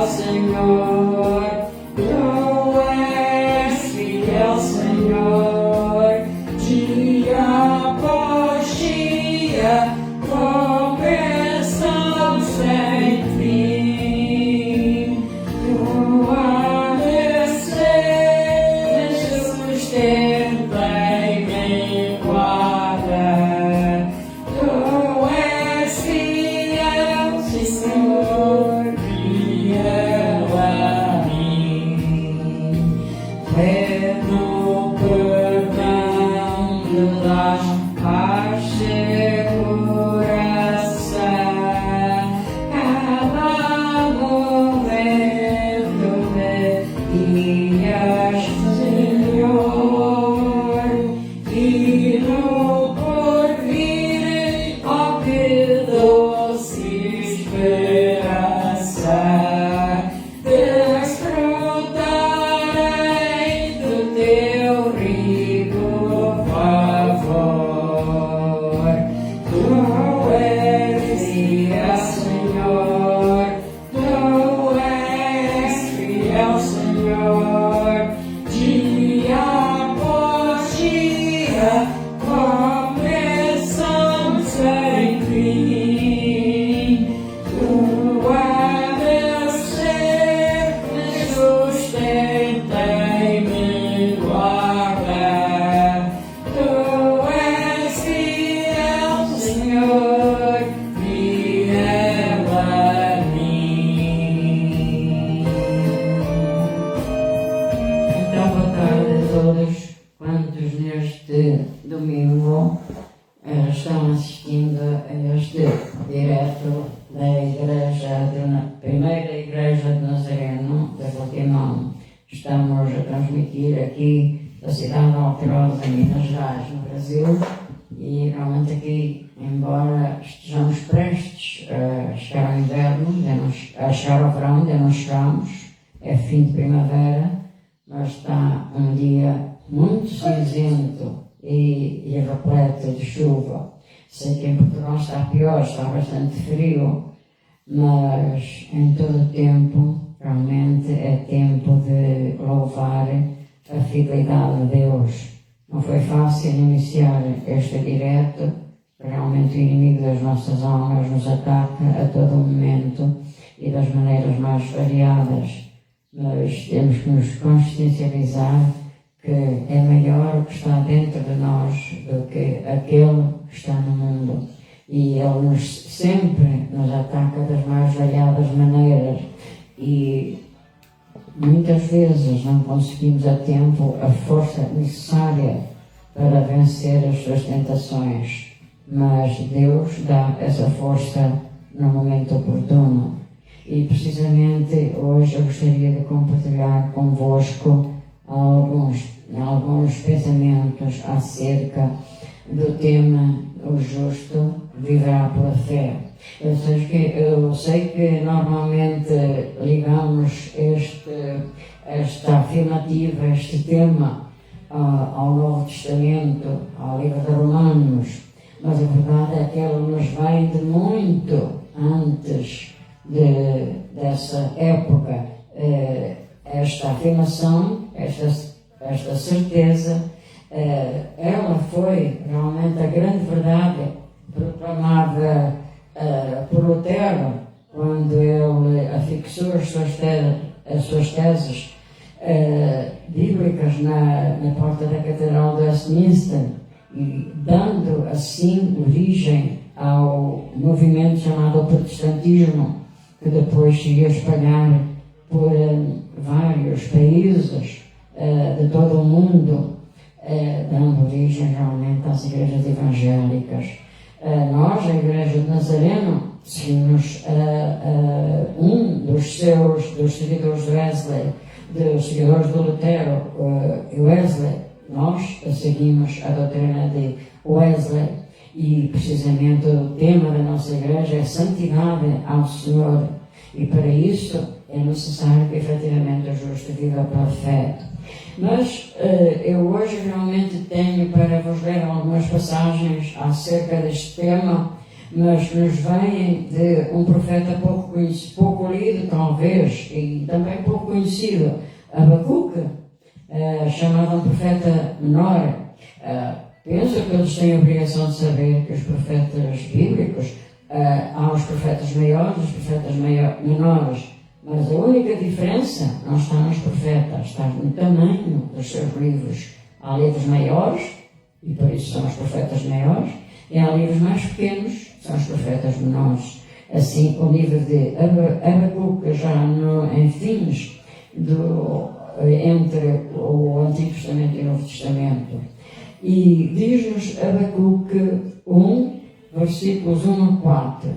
Senhor, tu és fiel, Senhor, dia após dia, conversão sem fim. Tua mercê sustenta e me guarda. Tu és fiel, Senhor, fiel a mim. Pleno perdão me dás paz, segurança. Cada momento me guias, Senhor, e no porvir, ó que doce esperança, desfrutarei do teu rico favor. Tu és fiel, Senhor, tu és fiel, Senhor, dia após dia, conversão sem fim. Tua mercê me sustenta e me guarda. Tu és fiel, Senhor, fiel a mim. Então, boa tarde a todos quantos neste domingo estão assistindo a este direto da igreja, primeira igreja de Nazareno, de Portimão. Estamos a transmitir aqui da cidade Alterosa, Minas Gerais, no Brasil, e realmente aqui, embora estejamos prestes a chegar ao inverno, a chegar ao verão, ainda não chegamos, é fim de primavera, mas está um dia muito cinzento e repleto de chuva. Sei que em Portugal está pior, está bastante frio, mas em todo o tempo, realmente é tempo de louvar a fidelidade de Deus. Não foi fácil iniciar este direto, realmente o inimigo das nossas almas nos ataca a todo momento e das maneiras mais variadas, mas temos que nos consciencializar que é maior o que está dentro de nós do que aquele que está no mundo. E ele sempre nos ataca das mais variadas maneiras e muitas vezes não conseguimos a tempo a força necessária para vencer as suas tentações, mas Deus dá essa força no momento oportuno. E precisamente hoje eu gostaria de compartilhar convosco alguns pensamentos acerca do tema "O justo viverá pela fé". Eu sei que normalmente ligamos esta afirmativa, este tema ao Novo Testamento, ao livro de Romanos, mas a verdade é que ele nos vem de muito antes dessa época. Esta afirmação, esta certeza, ela foi realmente a grande verdade proclamada por Lutero quando ele afixou as suas teses bíblicas na porta da Catedral de Westminster, e dando assim origem ao movimento chamado protestantismo, que depois se ia espalhar por vários países de todo o mundo, dando origem realmente às igrejas evangélicas. Nós, a Igreja de Nazareno, seguimos um dos seguidores de Wesley, dos seguidores de Lutero e Wesley. Nós seguimos a doutrina de Wesley e precisamente o tema da nossa igreja é santidade ao Senhor, e para isso é necessário que efetivamente o justo viva pela fé. Mas eu hoje realmente tenho para vos ler algumas passagens acerca deste tema, mas que nos vêm de um profeta pouco lido, talvez, e também pouco conhecido, Abacuque, chamado um profeta menor. Penso que eles têm a obrigação de saber que os profetas bíblicos, há os profetas maiores e os profetas menores, mas a única diferença não está nos profetas, está no tamanho dos seus livros. Há livros maiores, e por isso são os profetas maiores, e há livros mais pequenos, são os profetas menores. Assim, o livro de Abacuque, já em fins entre o Antigo Testamento e o Novo Testamento. E diz-nos Abacuque 1, versículos 1 a 4.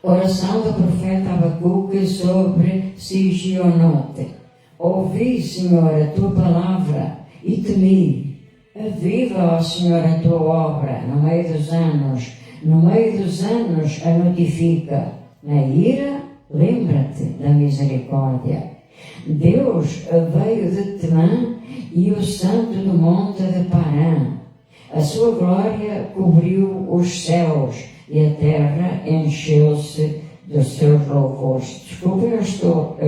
Oração do profeta Abacuque sobre Sigionote. Ouvi, Senhor, a tua palavra e temi. Aviva, ó Senhor, a tua obra no meio dos anos. No meio dos anos a notifica. Na ira, lembra-te da misericórdia. Deus veio de Temã e o santo do monte de Parã. A sua glória cobriu os céus e a terra encheu-se dos seus louvores. Desculpe, eu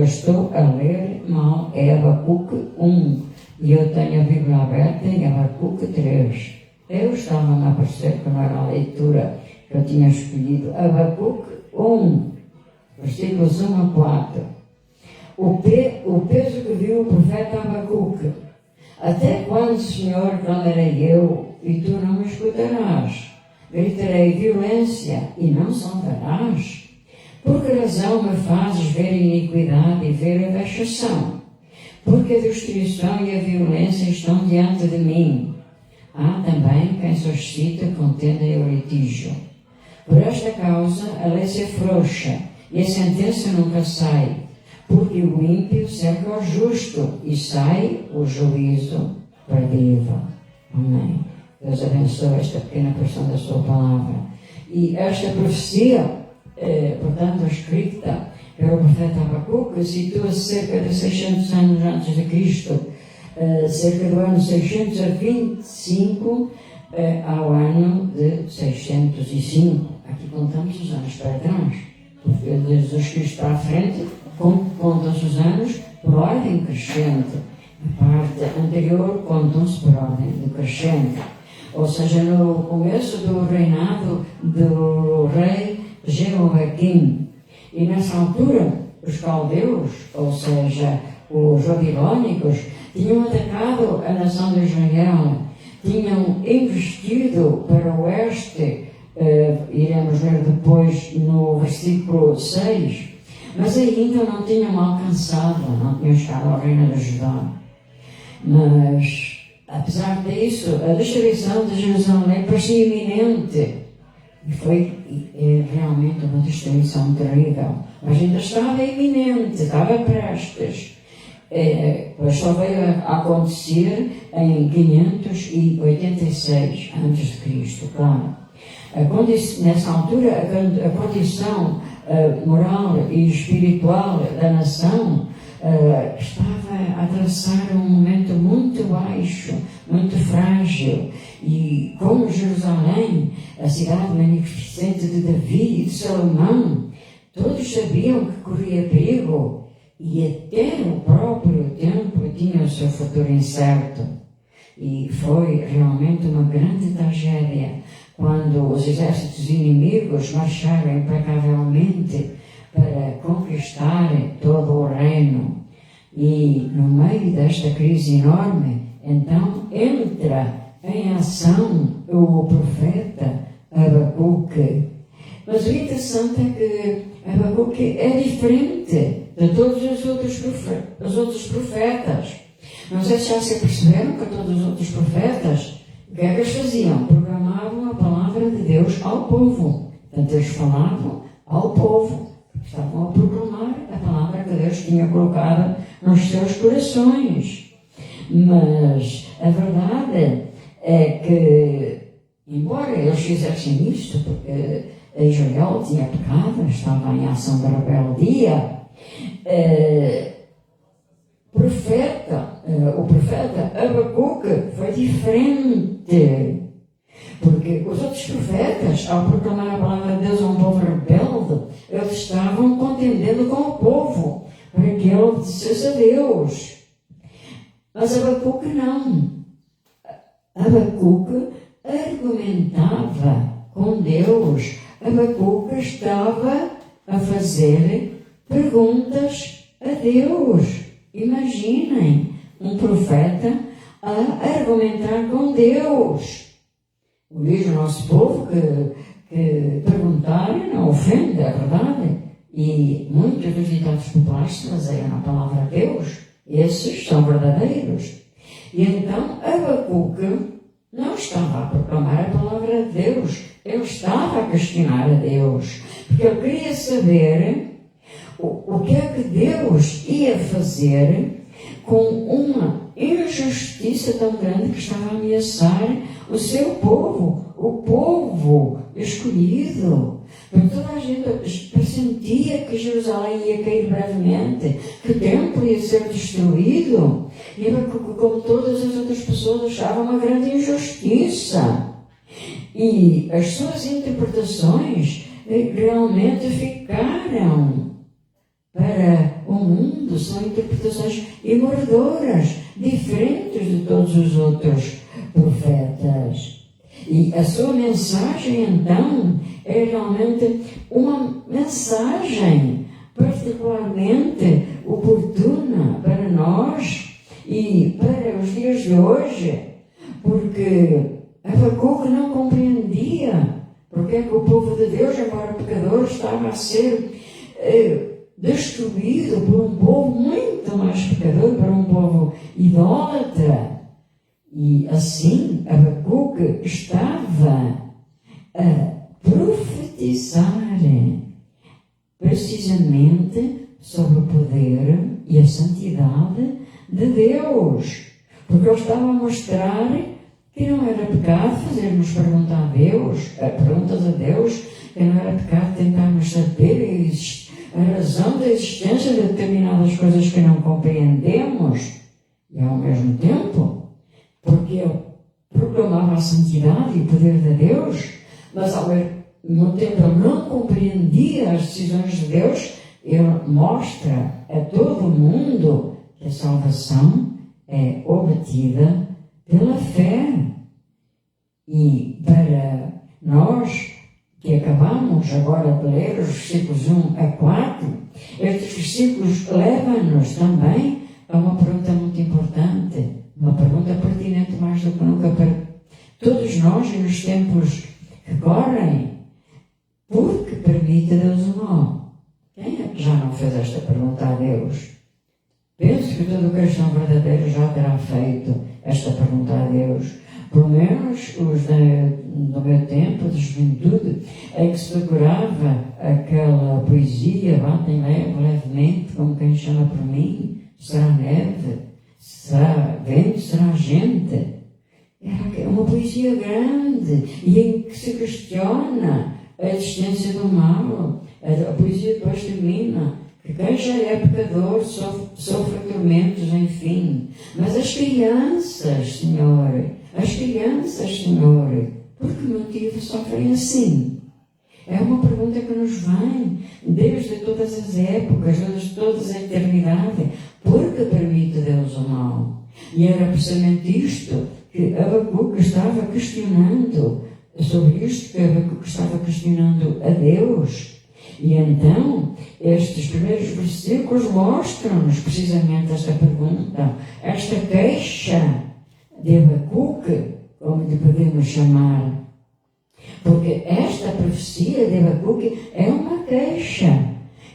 estou a ler mal, é Abacuque 1, e eu tenho a Bíblia aberta em Abacuque 3. Eu estava a parecer que não era a leitura que eu tinha escolhido. Abacuque 1, versículos 1 a 4. O peso que viu o profeta Abacuque. Até quando, Senhor, clamarei eu, e tu não me escutarás? Gritarei violência, e não salvarás? Por que razão me fazes ver a iniquidade e ver a vexação? Porque a destruição e a violência estão diante de mim. Há também quem suscita contenda e o litígio. Por esta causa a lei se afrouxa, e a sentença nunca sai. Porque o ímpio cerca o justo e sai o juízo perdido. Amém. Deus abençoe esta pequena porção da sua palavra. E esta profecia, portanto, escrita pelo profeta Abacuque, situa-se cerca de 600 anos antes de Cristo, cerca do ano 625 ao ano de 605. Aqui contamos os anos para trás, porque de Jesus Cristo para a frente, contam-se os anos por ordem crescente. A parte anterior contam-se por ordem decrescente. Ou seja, no começo do reinado do rei Jeoaquim. E nessa altura, os caldeus, ou seja, os babilônicos, tinham atacado a nação de Israel, tinham investido para o oeste, iremos ler depois no versículo 6, mas ainda não tinham alcançado, não tinham chegado ao reino de Judá. Mas, apesar disso, a destruição de Jerusalém parecia iminente. E foi realmente uma destruição terrível. Mas ainda estava iminente, estava prestes. Pois só veio a acontecer em 586 a.C., claro. Nessa altura, a condição moral e espiritual da nação estava a atravessar um momento muito baixo, muito frágil. E como Jerusalém, a cidade magnificente de Davi e de Salomão, todos sabiam que corria perigo, e até o próprio templo tinha o seu futuro incerto. E foi realmente uma grande tragédia quando os exércitos inimigos marcharam implacavelmente para conquistar todo o reino. E no meio desta crise enorme, então entra em ação o profeta Abacuque. Mas o interessante é que Abacuque é diferente de todos os outros profetas. Não sei se já se perceberam que todos os outros profetas, o que é que eles faziam? Proclamavam a palavra de Deus ao povo. Portanto, eles falavam ao povo. Estavam a proclamar a palavra que Deus tinha colocado nos seus corações. Mas a verdade é que, embora eles fizessem isso, porque Israel tinha pecado, estava em ação de rebeldia, o profeta Abacuque foi diferente. Porque os outros profetas, ao proclamar a palavra de Deus a um povo rebelde, eles estavam contendendo com o povo. Israel obedecesse a Deus. Mas Abacuque não. Abacuque argumentava com Deus. Abacuque estava a fazer perguntas a Deus. Imaginem um profeta a argumentar com Deus. Diz o nosso povo que perguntar não ofende, é verdade. E muitos dos ditados populares se baseiam na palavra de Deus. Esses são verdadeiros. E então Abacuque não estava a proclamar a palavra de Deus. Ele estava a questionar a Deus. Porque ele queria saber o que é que Deus ia fazer com uma injustiça tão grande que estava a ameaçar o seu povo, o povo escolhido. Porque toda a gente pressentia que Jerusalém ia cair brevemente, que o templo ia ser destruído. E como todas as outras pessoas achavam uma grande injustiça. E as suas interpretações realmente ficaram para o mundo, são interpretações imoradoras, diferentes de todos os outros profetas. E a sua mensagem, então, é realmente uma mensagem particularmente oportuna para nós e para os dias de hoje, porque Abacuque não compreendia porque é que o povo de Deus, embora pecador, estava a ser destruído por um povo muito mais pecador, por um povo idólatra. E assim Abacuque estava a profetizar precisamente sobre o poder e a santidade de Deus. Porque ele estava a mostrar que não era pecado fazermos perguntas a Deus, que não era pecado tentarmos saber a razão da existência de determinadas coisas que não compreendemos. E ao mesmo tempo, porque ele proclamava a santidade e o poder de Deus, mas ao mesmo tempo ele não compreendia as decisões de Deus, ele mostra a todo mundo que a salvação é obtida pela fé. E para nós que acabamos agora de ler os versículos 1 a 4, estes versículos levam-nos também a uma pergunta muito importante, uma pergunta pertinente mais do que nunca para todos nós e nos tempos que correm. Por que permite Deus o mal? Quem é que já não fez esta pergunta a Deus? Penso que todo cristão verdadeiro já terá feito esta pergunta a Deus. Pelo menos os do meu tempo de juventude, em que se procurava aquela poesia, batem levemente, como quem chama por mim, será neve, será vento, será gente. Era uma poesia grande e em que se questiona a existência do mal. A poesia depois termina que quem já é pecador sofre tormentos, enfim. Mas as crianças, Senhor, por que motivo sofrem assim? É uma pergunta que nos vem desde todas as épocas, desde toda a eternidade. Por que permite Deus o mal? E era precisamente isto que Abacuque estava questionando, sobre isto que Abacuque estava questionando a Deus. E então, estes primeiros versículos mostram-nos precisamente esta pergunta, esta queixa de Abacuque, como lhe podemos chamar. Porque esta profecia de Abacuque é uma queixa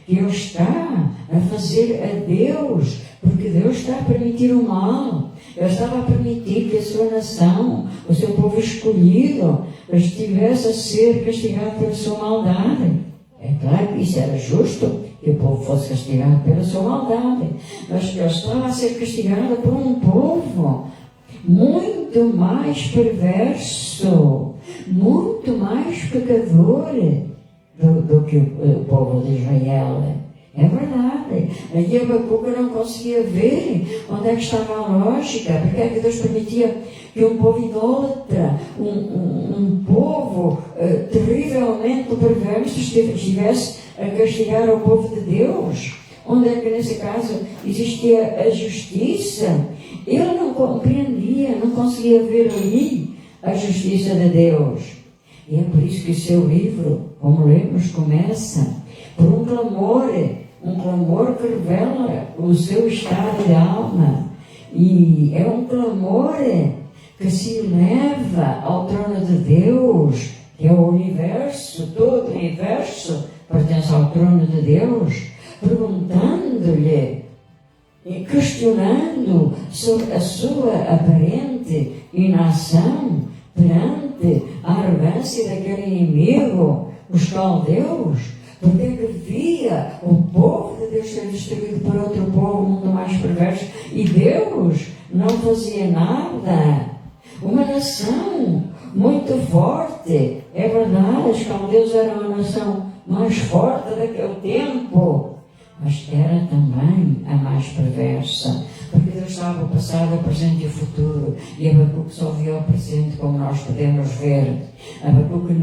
que ele está a fazer a Deus, porque Deus está a permitir o mal. Ele estava a permitir que a sua nação, o seu povo escolhido, estivesse a ser castigado pela sua maldade. É claro que isso era justo, que o povo fosse castigado pela sua maldade, mas ele estava a ser castigado por um povo muito mais perverso, muito mais pecador do que o povo de Israel. É verdade. E Abacuque não conseguia ver onde é que estava a lógica, porque é que Deus permitia que um povo idólatra, um povo terrivelmente perverso estivesse a castigar o povo de Deus. onde é que nesse caso existia a justiça. Ele não compreendia, não conseguia ver ali a justiça de Deus. E é por isso que o seu livro, como lemos, começa por um clamor que revela o seu estado de alma. E é um clamor que se leva ao trono de Deus, que é o universo, todo o universo pertence ao trono de Deus, perguntando-lhe e questionando sobre a sua aparente inação perante a arrogância daquele inimigo, os caldeus, porque é que via o povo de Deus ser destruído por outro povo muito mais perverso e Deus não fazia nada. Uma nação muito forte, é verdade, os caldeus eram a nação mais forte daquele tempo, mas era também a mais perversa, porque Deus sabe o passado, o presente e o futuro, e Abacuque só via o presente, como nós podemos ver. Abacuque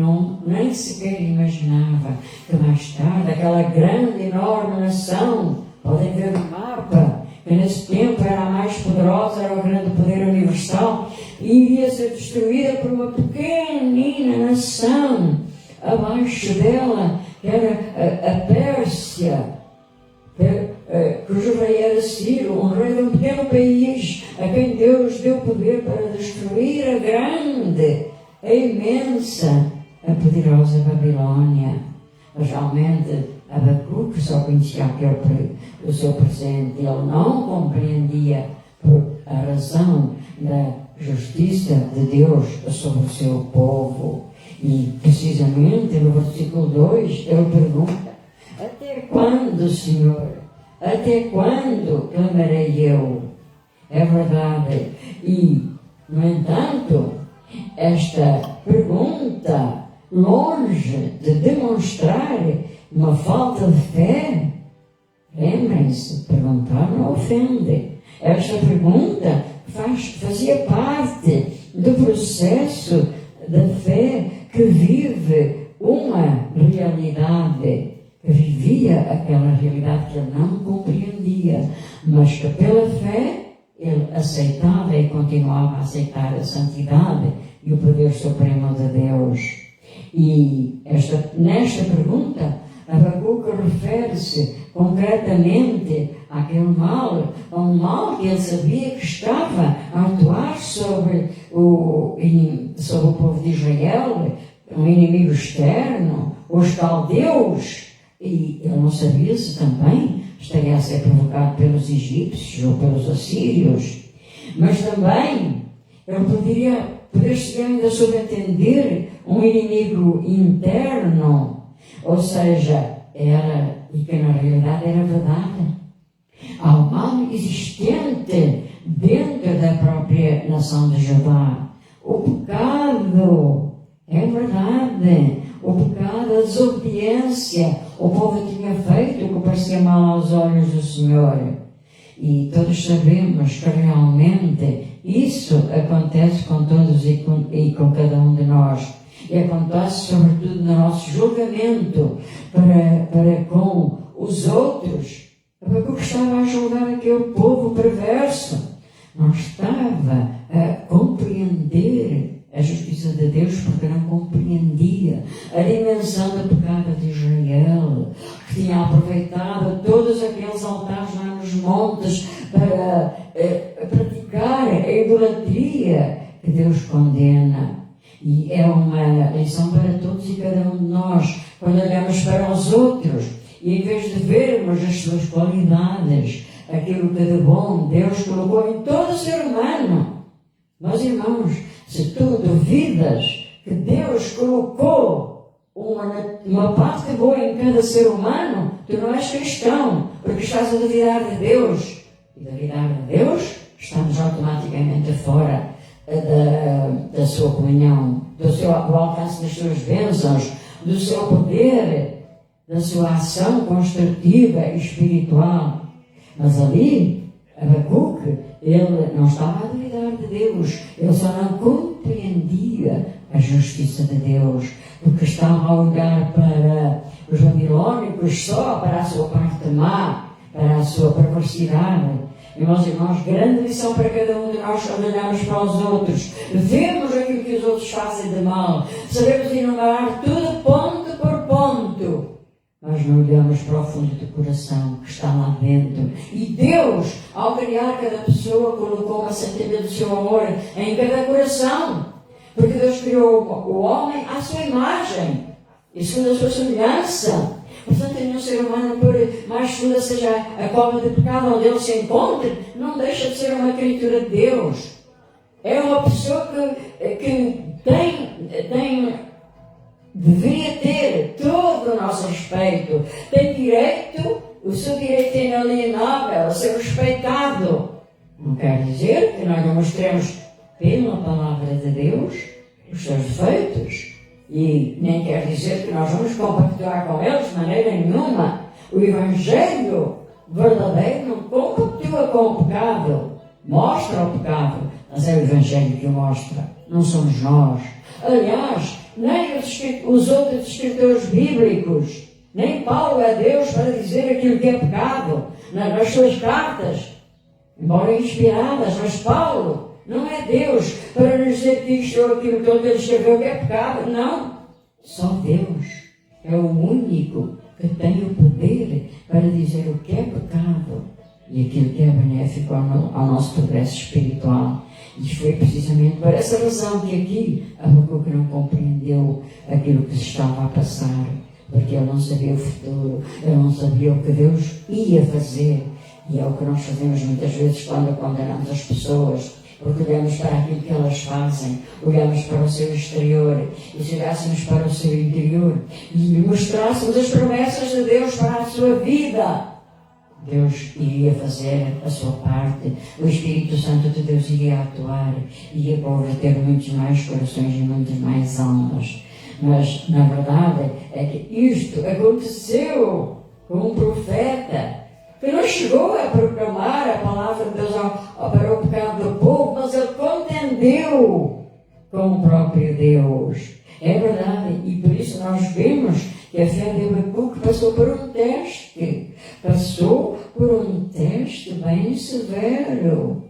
nem sequer imaginava que mais tarde aquela grande, enorme nação, podem ver o mapa, que nesse tempo era a mais poderosa, era o grande poder universal, e iria ser destruída por uma pequenina nação abaixo dela, que era a Pérsia, cujo rei era Ciro, um rei de um pequeno país, a quem Deus deu poder para destruir a grande, a imensa, a poderosa Babilônia. Mas realmente Abacuque só conhecia o seu presente, ele não compreendia por a razão da justiça de Deus sobre o seu povo. E precisamente no versículo 2 ele pergunta: até quando, Senhor? Até quando clamarei eu? É verdade. E, no entanto, esta pergunta, longe de demonstrar uma falta de fé, lembrem-se, perguntar não ofende. Esta pergunta fazia parte do processo da fé que vive uma realidade, que vivia aquela realidade que ele não compreendia, mas que pela fé ele aceitava e continuava a aceitar a santidade e o poder supremo de Deus. E nesta pergunta, Abacuque refere-se concretamente àquele mal, a um mal que ele sabia que estava a atuar sobre o povo de Israel, um inimigo externo, os caldeus, e ele não sabia se também estaria a ser provocado pelos egípcios ou pelos assírios, mas também ele poderia chegar ainda a subentender um inimigo interno, ou seja, e que na realidade era verdade. Há um mal existente dentro da própria nação de Judá. O pecado, é verdade, o pecado, a desobediência, o povo tinha feito o que parecia mal aos olhos do Senhor. E todos sabemos que realmente isso acontece com todos e com cada um de nós. E acontece sobretudo no nosso julgamento para com os outros. Abacuque estava a julgar aquele povo perverso. Não estava a compreender a justiça de Deus, porque não compreendia a dimensão do pecado de Israel, que tinha aproveitado todos aqueles altares lá nos montes para praticar a idolatria que Deus condena. E é uma lição para todos e cada um de nós, quando olhamos para os outros e em vez de vermos as suas qualidades, aquilo que de bom Deus colocou em todo ser humano. Meus irmãos, se tu duvidas que Deus colocou uma parte boa em cada ser humano, tu não és cristão, porque estás a duvidar de Deus. E duvidar de Deus, estamos automaticamente fora da sua comunhão, do alcance das suas bênçãos, do seu poder, da sua ação construtiva e espiritual. Mas ali, Abacuque, ele não estava a duvidar de Deus, ele só não compreendia a justiça de Deus, porque estava a olhar para os babilônicos só para a sua parte má, para a sua perversidade. Meus irmãos, grande lição para cada um de nós quando olhamos para os outros. Vemos aquilo que os outros fazem de mal. Sabemos enumerar tudo ponto por ponto. Mas não olhamos para o fundo do coração que está lá dentro. E Deus, ao criar cada pessoa, colocou uma semente do seu amor em cada coração. Porque Deus criou o homem à sua imagem e segundo a sua semelhança. Portanto, nenhum ser humano, por mais funda seja a cova de pecado onde ele se encontre, não deixa de ser uma criatura de Deus. É uma pessoa que deveria ter todo o nosso respeito. Tem direito, o seu direito é inalienável, a ser respeitado. Não quer dizer que nós não mostremos pela palavra de Deus os seus defeitos. E nem quer dizer que nós vamos compactuar com eles de maneira nenhuma. O Evangelho verdadeiro não compactua com o pecado. Mostra o pecado, mas é o Evangelho que o mostra. Não somos nós. Aliás, nem os outros escritores bíblicos, nem Paulo é Deus para dizer aquilo que é pecado nas suas cartas, embora inspiradas, mas Paulo não é Deus para nos dizer que isto ou aquilo que ele escreveu que é pecado. Não. Só Deus é o único que tem o poder para dizer o que é pecado e aquilo que é benéfico ao nosso progresso espiritual. E foi precisamente por essa razão que aqui Abacuque não compreendeu aquilo que se estava a passar, porque ele não sabia o futuro, ele não sabia o que Deus ia fazer. E é o que nós fazemos muitas vezes quando condenamos as pessoas, porque olhamos para aquilo que elas fazem, olhamos para o seu exterior, e se olhássemos para o seu interior e mostrássemos as promessas de Deus para a sua vida, Deus iria fazer a sua parte, o Espírito Santo de Deus iria atuar, iria converter muitos mais corações e muitas mais almas. Mas, na verdade, é que isto aconteceu com um profeta que não chegou a proclamar a palavra de Deus para o pecado do povo, mas ele contendeu com o próprio Deus. É verdade, e por isso nós vemos que a fé de Abacuque passou por um teste. Passou por um teste bem severo.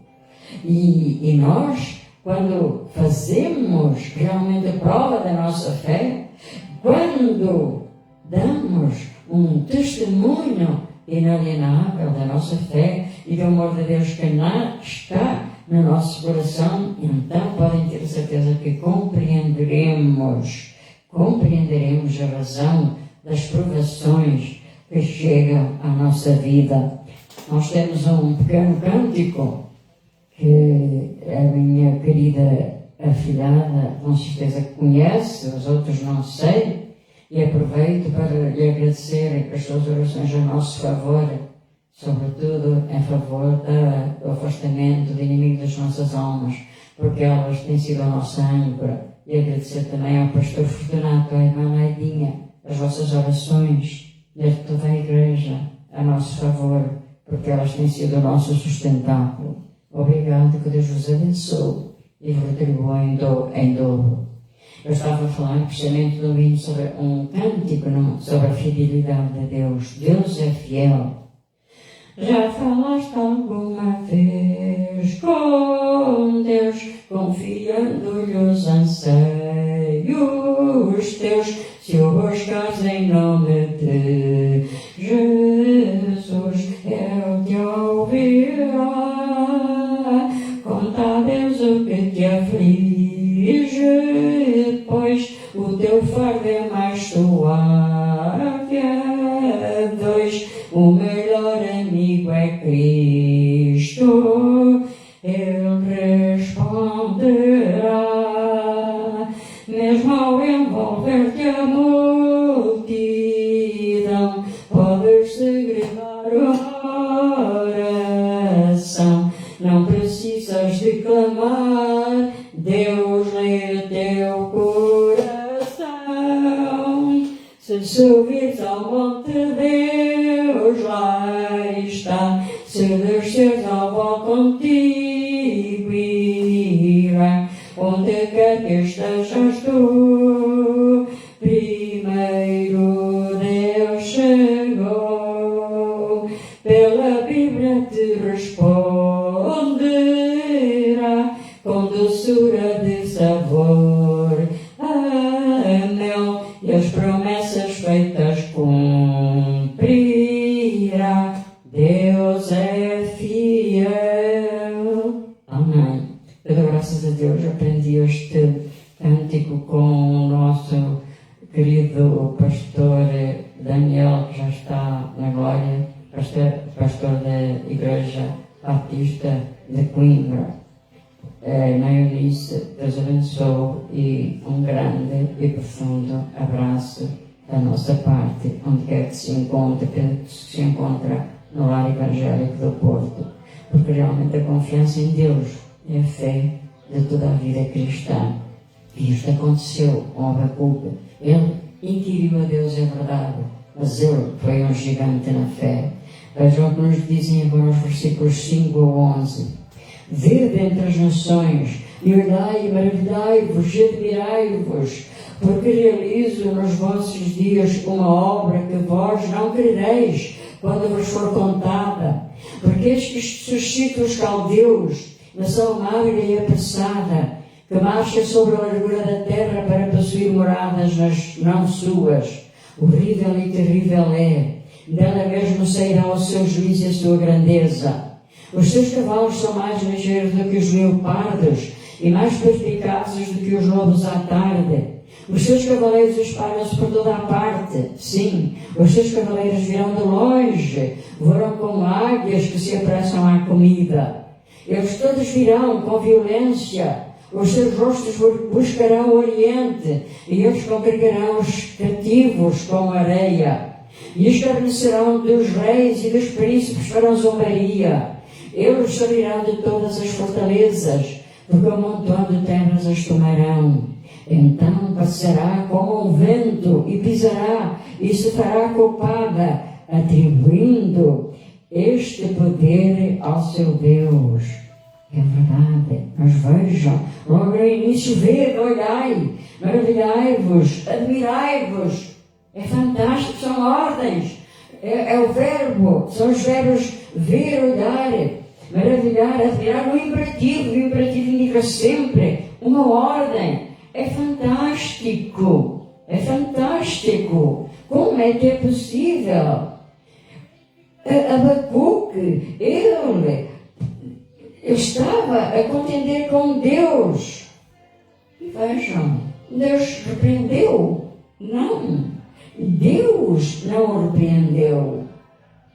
E nós, quando fazemos realmente a prova da nossa fé, quando damos um testemunho inalienável da nossa fé e do amor de Deus que está no nosso coração, então podem ter certeza que compreenderemos a razão das provações que chegam à nossa vida. Nós temos um pequeno cântico que a minha querida afilhada com certeza conhece, os outros não sei, e aproveito para lhe agradecer as suas orações a nosso favor, sobretudo em favor do afastamento do inimigo das nossas almas, porque elas têm sido a nossa âncora. E agradecer também ao pastor Fortunato, à irmã Laidinha, as vossas orações, desde toda a igreja, a nosso favor, porque elas têm sido o nosso sustentáculo. Obrigado, que Deus vos abençoe e vos retribua em dobro. Eu estava a falar precisamente do hino sobre um cântico sobre a fidelidade de Deus. Deus é fiel. Já falaste alguma vez com Deus, confiando-lhe os anseios teus, se o buscas em nome de Jesus, Ele te ouvirá. Conta a Deus o que te aflige, pois o teu fardo é mais suave a dois. O melhor amigo é Cristo, Ele responderá. Mesmo ao envolver-te a multidão, podes segredar a oração. Não precisas de clamar, Deus lê teu coração. Se ouvires ao monte de Deus, lá está. Se desceres ao vale, contigo irá. Onde quer que estejas tu, primeiro Deus chegou. Pela Glória, pastor da Igreja Batista de Coimbra. Na Eunice, Deus abençoe e um grande e profundo abraço da nossa parte, onde quer que se encontra no lar evangélico do Porto, porque realmente a confiança em Deus é a fé de toda a vida cristã. E isto aconteceu com Abacuque. Ele inquiriu a Deus, é verdade, mas ele foi um gigante na fé. Vejam o que nos dizem agora os versículos 5 a 11. Vede entre as nações, e olhai e maravilhai-vos e admirai-vos, porque realizo nos vossos dias uma obra que vós não crereis quando vos for contada. Porque eis que suscita os caldeus, nação magra e apressada, que marcha sobre a largura da terra para possuir moradas não suas. Horrível e terrível é, dela mesmo sairá o seu juízo e a sua grandeza. Os seus cavalos são mais ligeiros do que os leopardos e mais perspicazes do que os lobos à tarde. Os seus cavaleiros espalham-se por toda a parte. Sim, os seus cavaleiros virão de longe, voam como águias que se apressam à comida. Eles todos virão com violência. Os seus rostos buscarão o oriente, e eles congregarão os cativos como areia. E escarnecerão dos reis e dos príncipes farão zombaria. Eles sairão de todas as fortalezas, porque amontoando terras as tomarão. Então passará como um vento e pisará, e se fará culpada, atribuindo este poder ao seu Deus. É verdade, mas vejam, logo no início, vede, olhai, maravilhai-vos, admirai-vos. É fantástico, são ordens, é o verbo, são os verbos ver, olhar, maravilhar, admirar, o imperativo indica sempre uma ordem. É fantástico, é fantástico. Como é que é possível? Abacuque, ele estava a contender com Deus. E vejam, Deus repreendeu? Não, Deus não o repreendeu.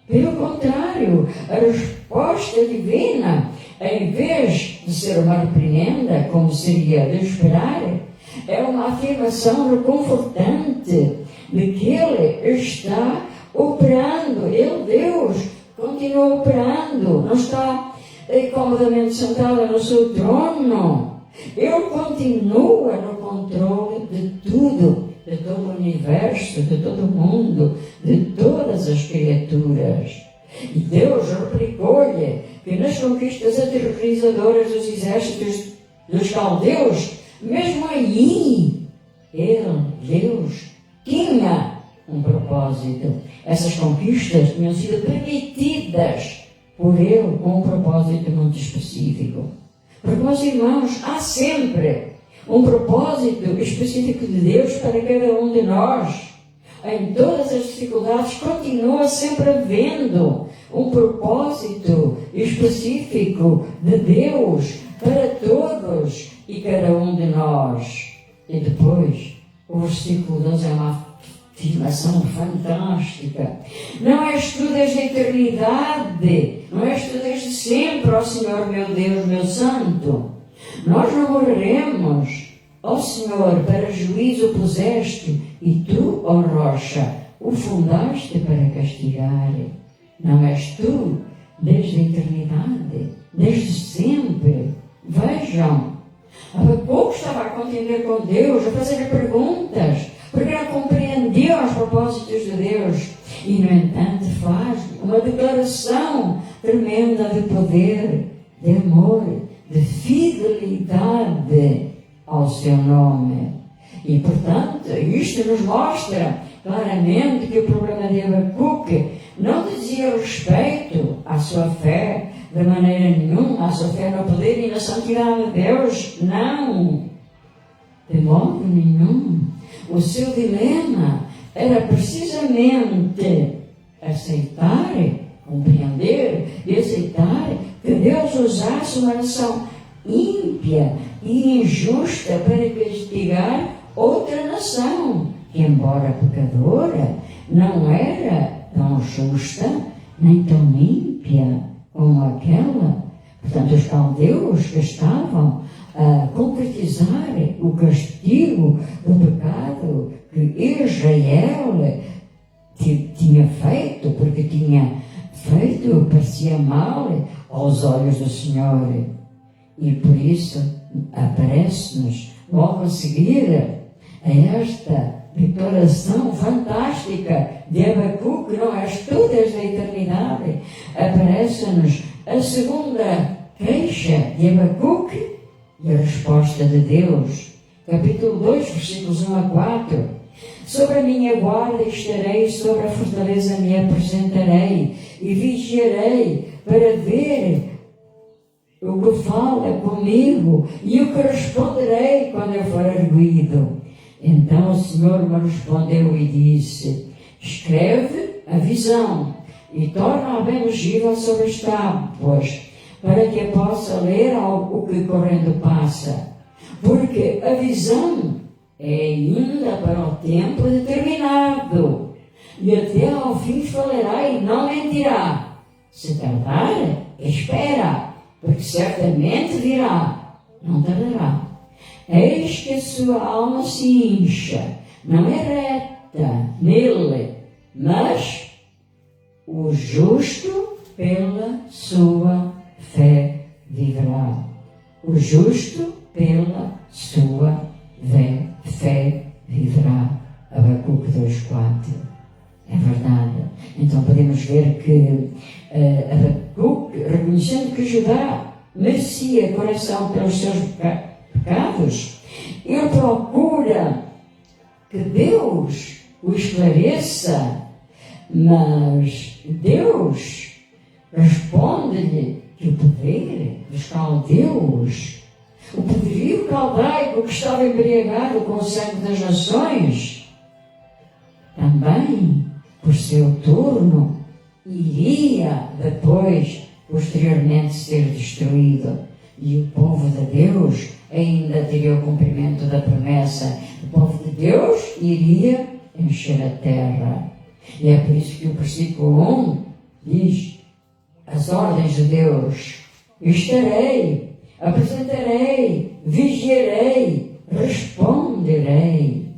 Pelo contrário, a resposta divina, em vez de ser uma repreenda, como seria de esperar, é uma afirmação reconfortante de que Ele está operando. Ele, Deus, continua operando, não está comodamente sentado no seu trono. Ele continua no controle de tudo, de todo o universo, de todo o mundo, de todas as criaturas. E Deus replicou-lhe que nas conquistas aterrorizadoras dos exércitos dos caldeus, mesmo aí, ele, Deus, tinha um propósito. Essas conquistas tinham sido permitidas por ele com um propósito muito específico. Porque, meus irmãos, há sempre um propósito específico de Deus para cada um de nós. Em todas as dificuldades continua sempre havendo um propósito específico de Deus para todos e cada um de nós. E depois, o versículo 12 é uma afirmação fantástica. Não és tu desde a eternidade, não és tu desde sempre, ó Senhor meu Deus, meu Santo. Nós não morreremos, ó Senhor, para juízo puseste, e tu, ó rocha, o fundaste para castigar. Não és tu desde a eternidade, desde sempre. Vejam, Abacuque estava a contender com Deus, a fazer perguntas, porque não compreendia os propósitos de Deus. E, no entanto, faz uma declaração tremenda de poder, de amor, de fidelidade ao seu nome. E, portanto, isto nos mostra claramente que o problema de Abacuque não dizia respeito à sua fé de maneira nenhuma, à sua fé no poder e na santidade de Deus. Não, de modo nenhum. O seu dilema era precisamente aceitar, compreender e aceitar que Deus usasse uma nação ímpia e injusta para castigar outra nação, que, embora pecadora, não era tão justa, nem tão límpia como aquela. Portanto, os caldeus que estavam a concretizar o castigo do pecado que Israel tinha feito, porque tinha feito, parecia mal aos olhos do Senhor. E por isso aparece-nos logo a seguir a esta declaração fantástica de Abacuque, não és tu desde a eternidade. Aparece-nos a segunda queixa de Abacuque e a resposta de Deus. Capítulo 2, versículos 1 a 4. Sobre a minha guarda estarei, sobre a fortaleza me apresentarei e vigiarei para ver o que fala comigo e o que responderei quando eu for arguído. Então o Senhor me respondeu e disse: escreve a visão e torna-a bem legível sobre as tábuas, para que a possa ler o que correndo passa. Porque a visão é ainda para o tempo determinado, e até ao fim falará e não mentirá. Se tardar, espera, porque certamente virá, não tardará. Eis que a sua alma se incha, não é reta nele, mas o justo pela sua fé viverá. O justo pela sua fé viverá. Abacuque 2,4. É verdade. Então podemos ver que Abacuque, reconhecendo que Judá merecia correção pelos seus pecados, ele procura que Deus o esclareça, mas Deus responde-lhe que o poder dos caldeus, o poderio caldaico que estava embriagado com o sangue das nações, também, por seu turno, iria depois, posteriormente, ser destruído. E o povo de Deus ainda teria o cumprimento da promessa. O povo de Deus iria encher a terra. E é por isso que o versículo 1 diz: as ordens de Deus: estarei, apresentarei, vigiarei, responderei.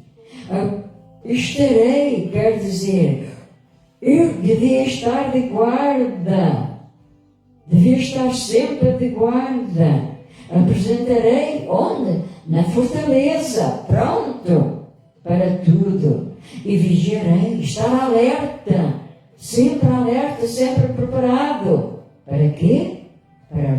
Estarei quer dizer, eu devia estar de guarda, devia estar sempre de guarda. Apresentarei onde? Na fortaleza, pronto para tudo. E vigiarei, estar alerta, sempre preparado. Para quê? Para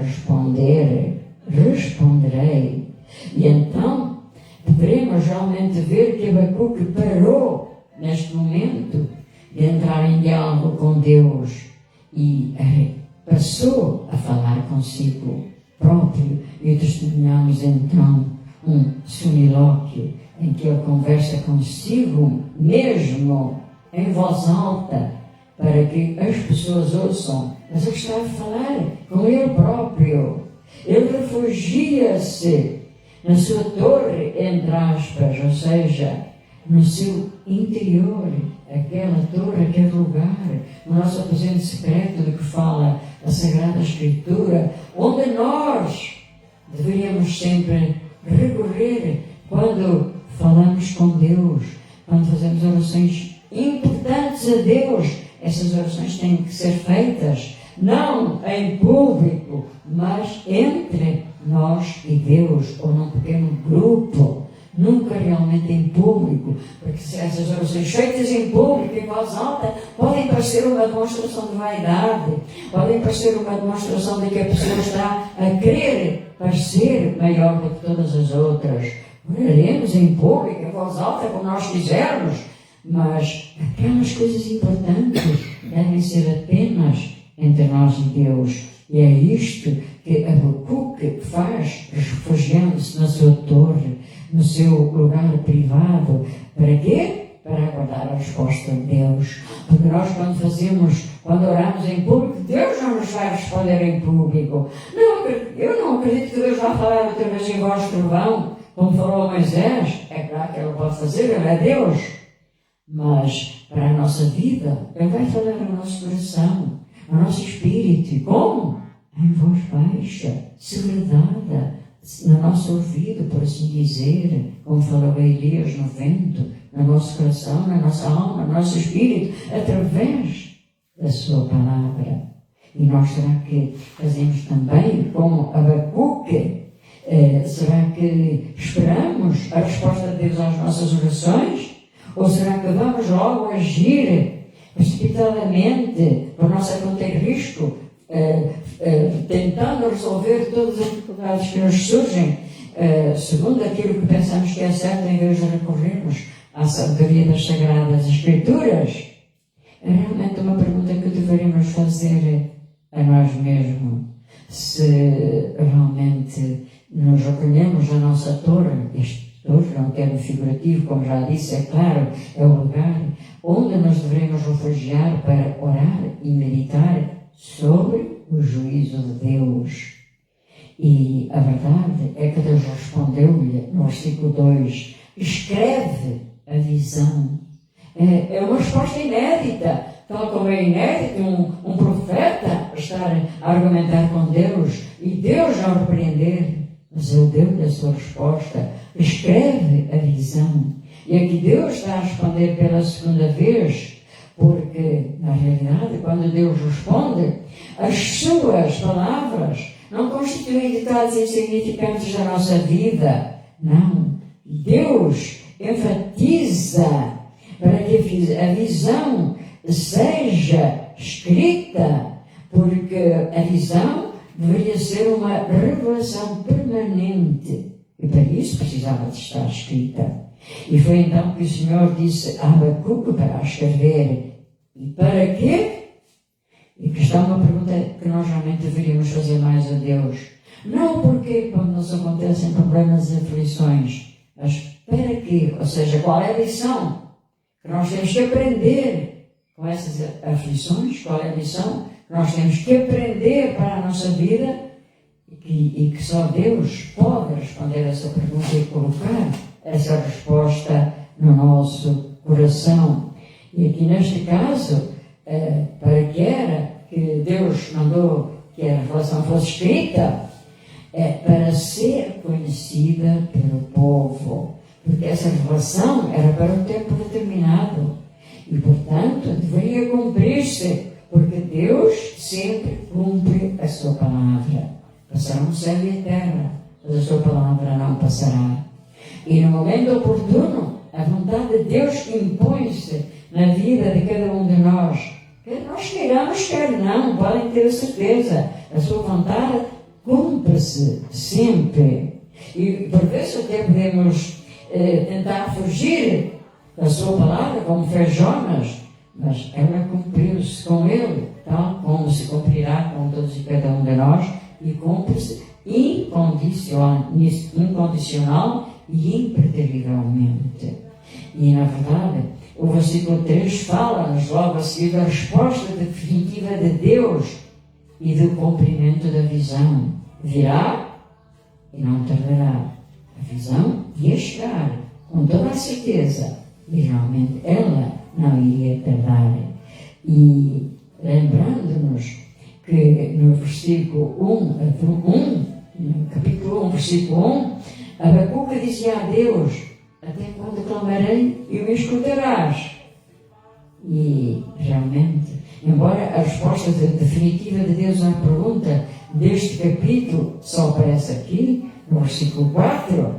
responderei. E então, devemos realmente ver que Abacuque parou neste momento de entrar em diálogo com Deus e passou a falar consigo próprio. E testemunhamos então um solilóquio em que ele conversa consigo mesmo em voz alta, para que as pessoas ouçam, mas ele está a falar com ele próprio. Ele refugia-se na sua torre, entre aspas, ou seja, no seu interior, aquela torre, aquele lugar, o nosso aposento secreto de que fala a Sagrada Escritura, onde nós deveríamos sempre recorrer quando falamos com Deus, quando fazemos orações importantes a Deus. Essas orações têm que ser feitas não em público, mas entre nós e Deus, ou num pequeno grupo, nunca realmente em público, porque se essas orações feitas em público, em voz alta, podem parecer uma demonstração de vaidade, podem parecer uma demonstração de que a pessoa está a querer parecer maior do que todas as outras. Oraremos em público, em voz alta, como nós quisermos, mas aquelas coisas importantes devem ser apenas entre nós e Deus. E é isto que Abacuque faz, refugiando-se na sua torre, no seu lugar privado. Para quê? Para aguardar a resposta de Deus. Porque nós quando oramos em público, Deus não nos vai responder em público. Eu não acredito que Deus vai falar outra vez em voz de trovão, como falou a Moisés. É claro que Ele pode fazer, Ele é Deus. Mas para a nossa vida, Ele vai falar ao nosso coração, ao nosso espírito. E como? Em voz baixa, segredada, no nosso ouvido, por assim dizer, como falou Elias no vento, no nosso coração, na nossa alma, no nosso espírito, através da sua palavra. E nós será que fazemos também como Abacuque? Será que esperamos a resposta de Deus às nossas orações? Ou será que vamos logo agir precipitadamente por nossa conta e risco, tentando resolver todas as dificuldades que nos surgem, segundo aquilo que pensamos que é certo, em vez de recorrermos à sabedoria das Sagradas Escrituras? É realmente uma pergunta que deveríamos fazer a nós mesmos. Se realmente nos recolhemos na nossa torre, este torre é um termo figurativo, como já disse, é claro, é o lugar onde nos devemos refugiar para orar e meditar sobre o juízo de Deus. E a verdade é que Deus respondeu-lhe no versículo 2, escreve a visão. É uma resposta inédita, tal como é inédito um profeta estar a argumentar com Deus e Deus não repreender, mas Ele deu-lhe a sua resposta, escreve a visão. E aqui Deus está a responder pela segunda vez, porque na realidade quando Deus responde, as suas palavras não constituem detalhes insignificantes da nossa vida, não. Deus enfatiza para que a visão seja escrita, porque a visão deveria ser uma revelação permanente e para isso precisava de estar escrita. E foi então que o Senhor disse a Abacuque para a escrever. E para quê? E que está uma pergunta que nós realmente deveríamos fazer mais a Deus. Não porque quando nos acontecem problemas e aflições, mas para quê? Ou seja, qual é a lição que nós temos que aprender com essas aflições? Qual é a lição que nós temos que aprender para a nossa vida? E que só Deus pode responder essa pergunta e colocar essa resposta no nosso coração. E aqui neste caso, para que era que Deus mandou que a revelação fosse escrita, para ser conhecida pelo povo. Porque essa revelação era para um tempo determinado. E, portanto, deveria cumprir-se, porque Deus sempre cumpre a sua palavra. Passarão o céu e a terra, mas a sua palavra não passará. E no momento oportuno, a vontade de Deus impõe-se na vida de cada um de nós. Quer nós queiramos, quer não, podem ter a certeza. A sua vontade cumpre-se sempre. E por vezes até podemos tentar fugir da sua palavra, como fez Jonas, mas ela cumpriu-se com ele, tal como se cumprirá com todos e cada um de nós, e cumpre-se incondicional e impreterivelmente. E, na verdade, o versículo 3 fala-nos logo a seguir da resposta definitiva de Deus e do cumprimento da visão. Virá e não tardará. A visão ia chegar com toda a certeza e realmente ela não iria tardar. E lembrando-nos que no versículo 1, no capítulo 1, versículo 1, Abacuque dizia a Deus, até quando clamarei e me escutarás? E realmente, embora a resposta definitiva de Deus à pergunta deste capítulo só aparece aqui, no versículo 4,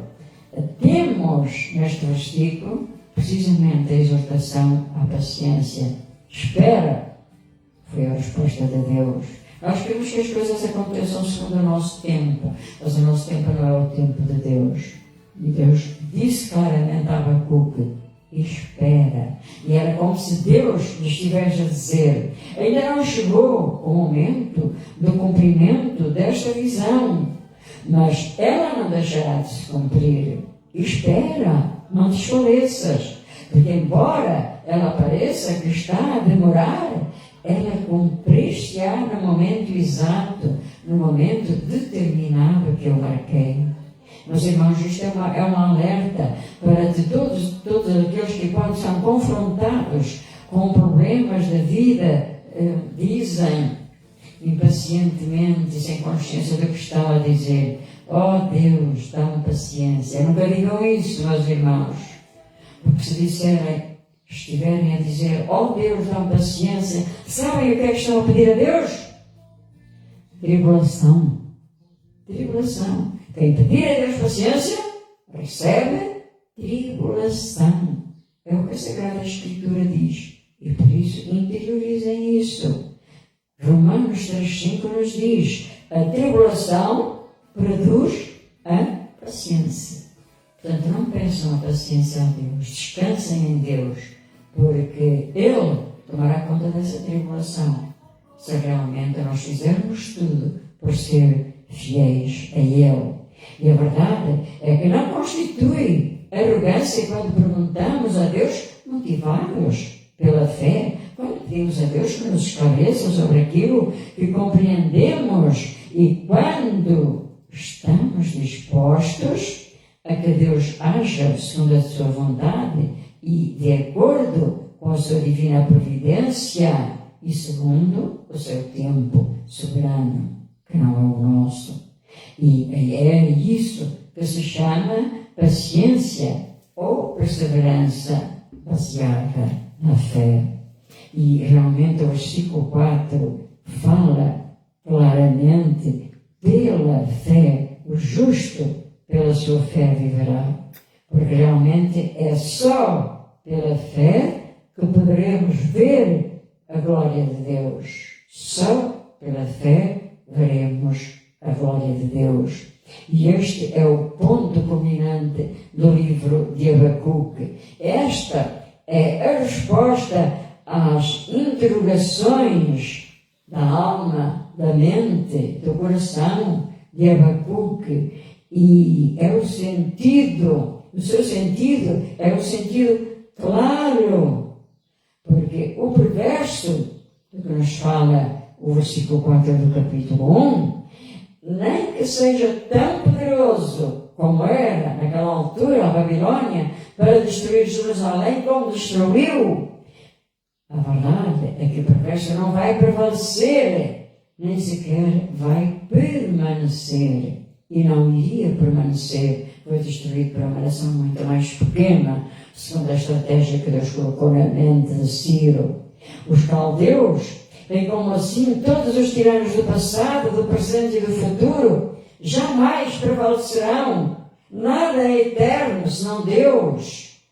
temos neste versículo precisamente a exortação à paciência. Espera, foi a resposta de Deus. Nós queremos que as coisas aconteçam segundo o nosso tempo, mas o nosso tempo não é o tempo de Deus. E Deus disse claramente a Abacuque, espera. E era como se Deus lhe estivesse a dizer, ainda não chegou o momento do cumprimento desta visão, mas ela não deixará de se cumprir. Espera, não te esclareças, porque embora ela pareça que está a demorar, ela cumprir-se-á no momento exato, no momento determinado que eu marquei. Meus irmãos, isto é um alerta para todos aqueles que quando são confrontados com problemas da vida, dizem impacientemente, sem consciência do que estão a dizer: oh Deus, dá-me paciência. Nunca digam isso, meus irmãos, porque se estiverem a dizer: oh Deus, dá-me paciência, sabem o que é que estão a pedir a Deus? Tribulação. Tribulação. Quem pedir a Deus paciência, recebe tribulação. É o que a Sagrada Escritura diz. E por isso interiorizem isso. Romanos 3,5 nos diz: a tribulação produz a paciência. Portanto, não peçam a paciência a Deus, descansem em Deus, porque Ele tomará conta dessa tribulação, se realmente nós fizermos tudo por ser fiéis a Ele. E a verdade é que não constitui arrogância quando perguntamos a Deus, motivados pela fé, quando pedimos a Deus que nos esclareça sobre aquilo que compreendemos e quando estamos dispostos a que Deus haja segundo a sua vontade e de acordo com a sua divina providência e segundo o seu tempo soberano, que não é o nosso. E é isso que se chama paciência ou perseverança baseada na fé. E realmente o versículo 4 fala claramente: pela fé, o justo pela sua fé viverá. Porque realmente é só pela fé que poderemos ver a glória de Deus. Só pela fé veremos a glória de Deus. E este é o ponto culminante do livro de Abacuque. Esta é a resposta às interrogações da alma, da mente, do coração de Abacuque. E é o seu sentido é um sentido claro, porque o perverso do que nos fala o versículo 4 do capítulo 1, nem que seja tão poderoso como era naquela altura a Babilônia para destruir Jerusalém como destruiu, a verdade é que o perverso não vai prevalecer, nem sequer vai permanecer. E não iria permanecer, foi destruído por uma nação muito mais pequena, segundo a estratégia que Deus colocou na mente de Ciro. Os caldeus, bem como assim todos os tiranos do passado, do presente e do futuro, jamais prevalecerão. Nada é eterno senão Deus.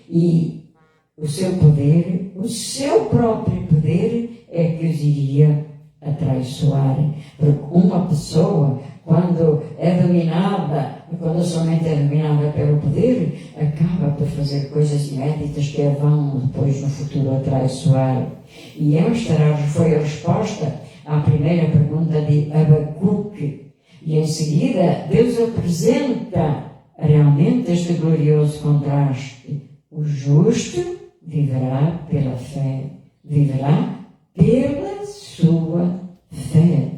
E o seu poder, o seu próprio poder, é que os iria atraiçoar. Porque uma pessoa, quando é dominada, quando somente é dominada pelo poder, acaba por fazer coisas inéditas que a vão depois no futuro atraiçoar. E esta foi a resposta à primeira pergunta de Abacuque. E em seguida, Deus apresenta realmente este glorioso contraste. O justo viverá pela fé, viverá pela sua fé.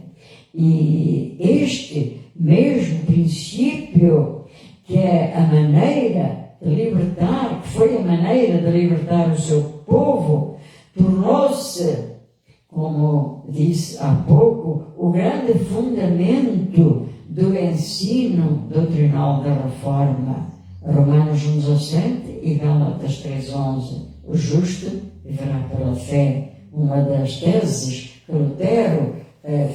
E este mesmo princípio, que é a maneira de libertar, que foi a maneira de libertar o seu povo, tornou-se, como disse há pouco, o grande fundamento do ensino doutrinal da Reforma. Romanos 1,17 e Gálatas 3,11. O justo viverá pela fé. Uma das teses que Lutero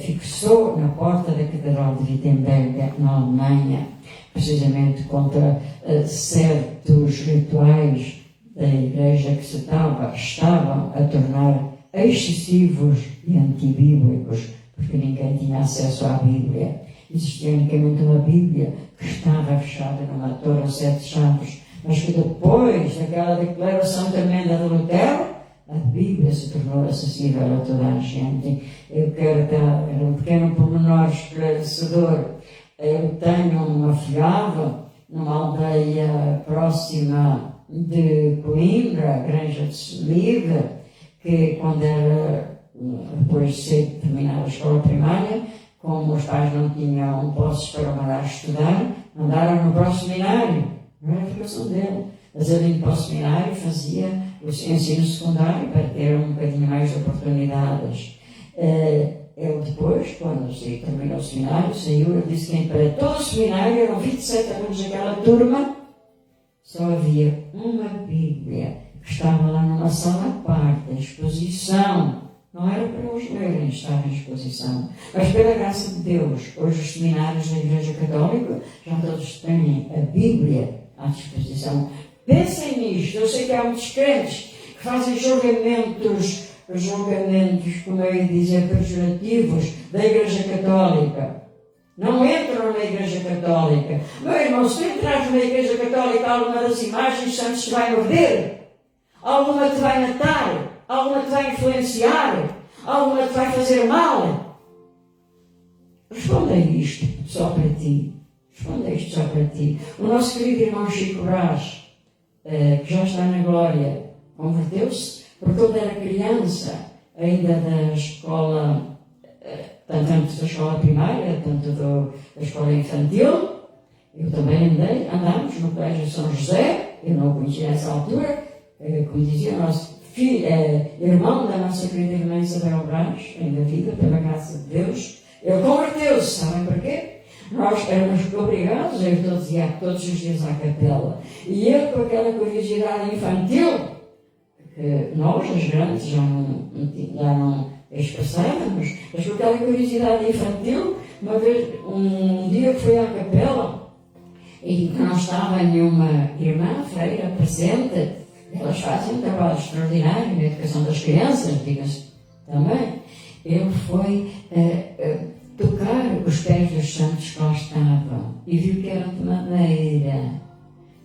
fixou na porta da Catedral de Wittenberg, na Alemanha, precisamente contra certos rituais da Igreja que estavam a tornar excessivos e antibíblicos, porque ninguém tinha acesso à Bíblia. Existia unicamente uma Bíblia que estava fechada numa torre a 7 chaves, mas que depois daquela declaração tremenda de Lutero, a Bíblia se tornou acessível a toda a gente. Eu quero dar um pequeno pormenor esclarecedor. Eu tenho um afilhado numa aldeia próxima de Coimbra, Granja de Solive, que quando era, depois de terminar a escola primária, como os pais não tinham posses para mandar estudar, mandaram-no para o seminário. Não era a vocação dele. Mas ele indo para o seminário fazia o ensino secundário para ter um bocadinho mais de oportunidades. Eu depois, quando terminou o seminário, saiu, eu disse que para todo o seminário, eram 27 alunos daquela turma, só havia uma Bíblia, que estava lá numa sala à parte, em exposição. Não era para eles lerem, estar em exposição. Mas pela graça de Deus, hoje os seminários da Igreja Católica já todos têm a Bíblia à disposição. Pensem nisto. Eu sei que há muitos crentes que fazem julgamentos, como eu ia dizer, pejorativos da Igreja Católica. Não entram na Igreja Católica. Meu irmão, se tu entrares na Igreja Católica, alguma das imagens santos te vai morder, alguma te vai matar, alguma te vai influenciar, alguma te vai fazer mal. Responda isto só para ti. Responda isto só para ti. O nosso querido irmão Chico Brás, que já está na glória, converteu-se porque ele era criança, ainda da escola, tanto da escola primária, tanto da escola infantil. Eu também andámos no Colégio São José, eu não o conhecia nessa altura, como dizia o nosso filho, irmão da nossa querida irmã Isabel Brás, ainda viva, pela graça de Deus. Ele converteu-se, sabem porquê? Nós éramos obrigados a ir todos os dias à capela. E ele, com aquela curiosidade infantil, que nós, os grandes, já não expressávamos, mas com aquela curiosidade infantil, um dia que foi à capela, e que não estava nenhuma irmã, freira, presente, elas fazem um trabalho extraordinário na educação das crianças, diga-se também. Ele foi tocar os pés dos santos que lá estavam e viu que eram de madeira.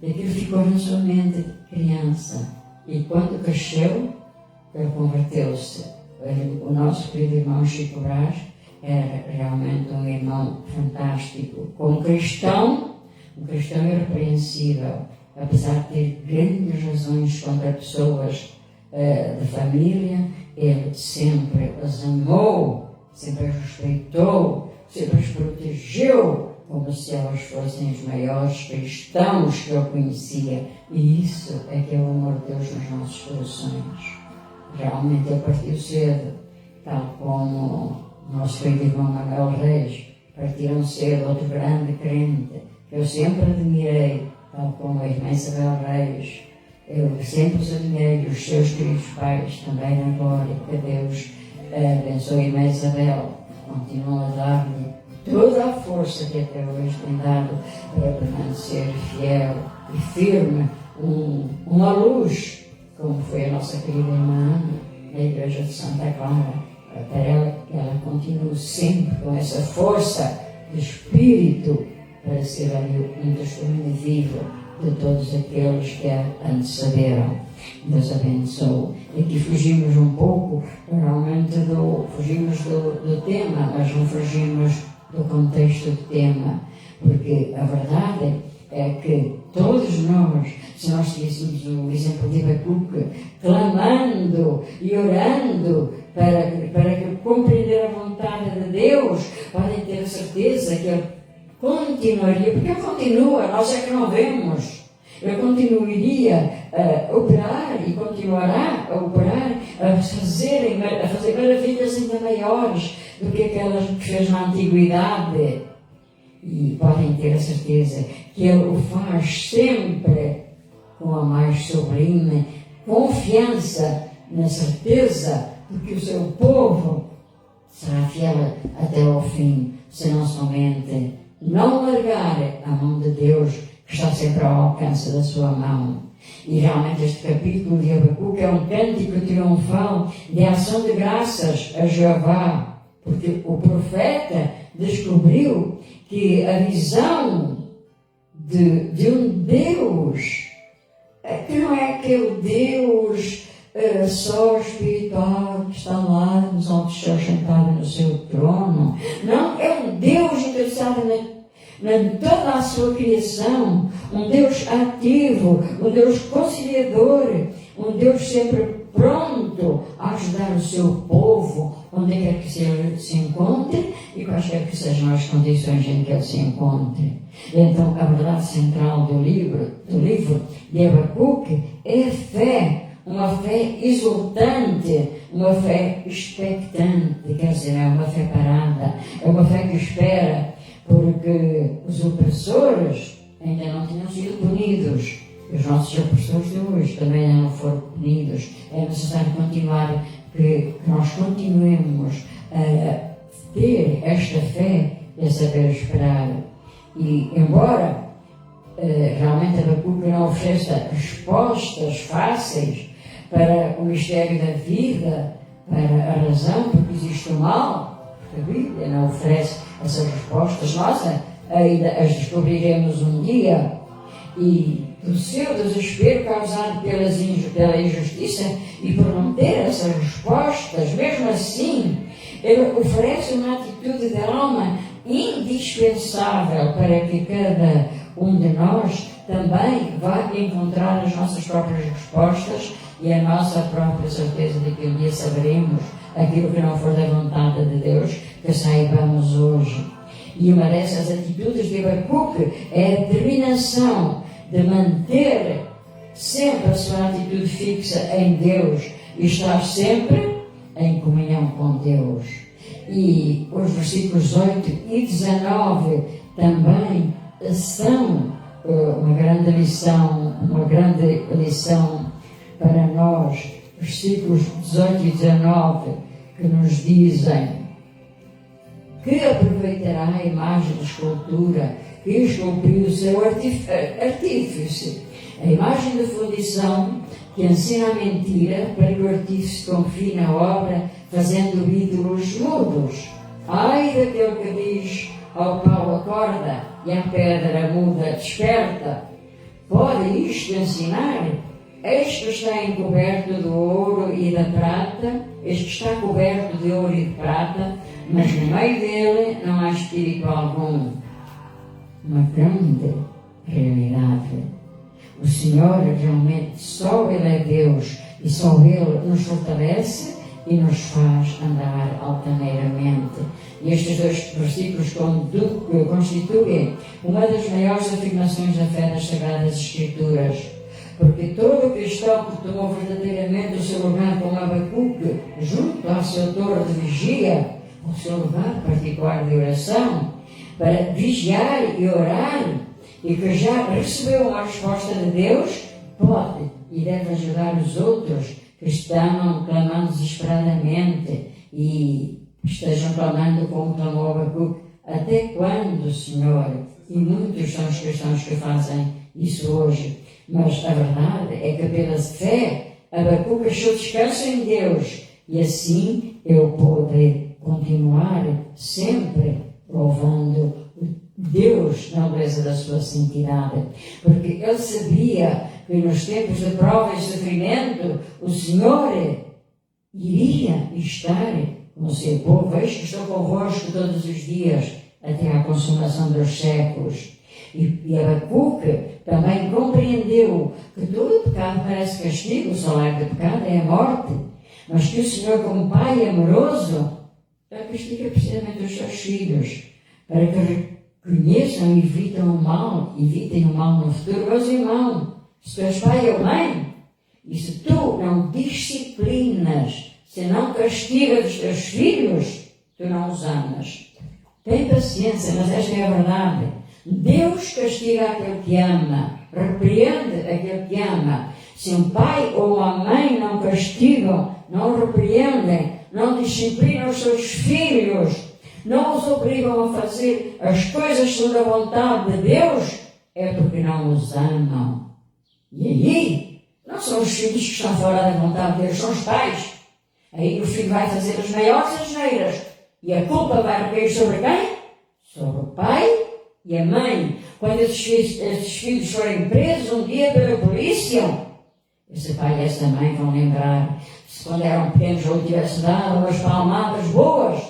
E aquilo ficou na sua mente de criança. E quando cresceu, ele converteu-se. O nosso querido irmão Chico Brás era realmente um irmão fantástico. Como cristão, um cristão irrepreensível, apesar de ter grandes razões contra pessoas de família, ele sempre as amou, sempre as respeitou, sempre as protegeu, como se elas fossem os maiores cristãos que eu conhecia. E isso é que é o amor de Deus nos nossos corações. Realmente ele partiu cedo, tal como o nosso querido irmão Manuel Reis, partiram cedo, outro grande crente, que eu sempre admirei, tal como a irmã Isabel Reis. Eu sempre os admirei, os seus queridos pais, também na glória. Que Deus abençoe a irmã Isabel, continua a dar-lhe toda a força que até hoje tem dado para permanecer fiel e firme, uma luz, como foi a nossa querida irmã Ana, na Igreja de Santa Clara. Para ela continua sempre com essa força de espírito para ser ali um testemunho vivo de todos aqueles que a antecederam. Deus abençoe. Aqui fugimos um pouco, realmente, fugimos do tema, mas não fugimos do contexto do tema, porque a verdade é que todos nós, se nós tivéssemos o exemplo de Abacuque, clamando e orando para compreender a vontade de Deus, podem ter a certeza que Ele continuaria, porque Ele continua, nós é que não vemos. Ele continuaria a operar e continuará a operar, a fazer maravilhas ainda maiores do que aquelas que fez na antiguidade. E podem ter a certeza que Ele o faz sempre com a mais sublime confiança, na certeza de que o seu povo será fiel até ao fim, se não somente não largar a mão de Deus, que está sempre ao alcance da sua mão. E realmente este capítulo de Abacuque é um cântico triunfal de ação de graças a Jeová, porque o profeta descobriu que a visão de um Deus, que não é aquele Deus só espiritual que está lá nos altos céus sentado no seu trono, não, é um Deus interessado na toda a sua criação, um Deus ativo, um Deus conciliador, um Deus sempre pronto a ajudar o seu povo, onde quer que se encontre e quaisquer que sejam as condições em que ele se encontre. Então, a verdade central do livro de Abacuque é a fé, uma fé exultante, uma fé expectante, quer dizer, é uma fé parada, é uma fé que espera, porque os opressores ainda não tinham sido punidos. Os nossos opressores de hoje também ainda não foram punidos. É necessário continuar, que nós continuemos a ter esta fé e a saber esperar. E, embora realmente Abacuque não ofereça respostas fáceis para o mistério da vida, para a razão porque existe o mal, porque a Bíblia não oferece essas respostas, nós ainda as descobriremos um dia, e do seu desespero causado pela injustiça e por não ter essas respostas, mesmo assim, ele oferece uma atitude de alma indispensável para que cada um de nós também vá encontrar as nossas próprias respostas e a nossa própria certeza de que um dia saberemos aquilo que não for da vontade de Deus, que saibamos hoje. E uma dessas atitudes de Abacuque é a determinação de manter sempre a sua atitude fixa em Deus e estar sempre em comunhão com Deus. E os versículos 8 e 19 também são uma grande lição para nós. Versículos 18 e 19 que nos dizem: que aproveitará a imagem de escultura que esculpiu o seu artífice, a imagem de fundição que ensina a mentira para que o artífice confie na obra, fazendo ídolos mudos. Ai daquele que diz ao pau acorda e à pedra muda desperta. Pode isto ensinar? Este que está encoberto do ouro e da prata, este que está coberto de ouro e de prata, mas no meio dele não há espírito algum. Uma grande realidade. O Senhor realmente, só Ele é Deus e só Ele nos fortalece e nos faz andar altaneiramente. E estes dois versículos constituem uma das maiores afirmações da fé das Sagradas Escrituras. Porque todo cristão que tomou verdadeiramente o seu lugar como Abacuque, junto ao seu torre de vigia, ao seu lugar particular de oração, para vigiar e orar, e que já recebeu uma resposta de Deus, pode e deve ajudar os outros que estão clamando desesperadamente e estejam clamando como clamou Abacuque. Até quando, Senhor? E muitos são os cristãos que fazem isso hoje. Mas a verdade é que pela fé Abacuque achou descanso em Deus e assim ele pôde continuar sempre louvando Deus na beleza da sua santidade, porque ele sabia que nos tempos de prova e sofrimento o Senhor iria estar com o seu povo. Eis que estou convosco todos os dias até à consumação dos séculos. E Abacuque também compreendeu que todo pecado merece castigo, o salário do pecado é a morte, mas que o Senhor, como Pai amoroso, castiga precisamente os seus filhos, para que reconheçam e evitem o mal no futuro. Meus irmãos, se tu és pai ou mãe, e se tu não disciplinas, se não castigas os teus filhos, tu não os amas. Tem paciência, mas esta é a verdade. Deus castiga aquele que ama, repreende aquele que ama. Se um pai ou uma mãe não castigam, não repreendem, não disciplinam os seus filhos, não os obrigam a fazer as coisas segundo a vontade de Deus, é porque não os amam. E aí, não são os filhos que estão fora da vontade de Deus, são os pais. Aí o filho vai fazer as maiores asneiras e a culpa vai recair sobre quem? Sobre o pai e a mãe. Quando esses filhos forem presos um dia pela polícia, esse pai e essa mãe vão lembrar, se quando eram pequenos ou tivesse dado umas palmadas boas,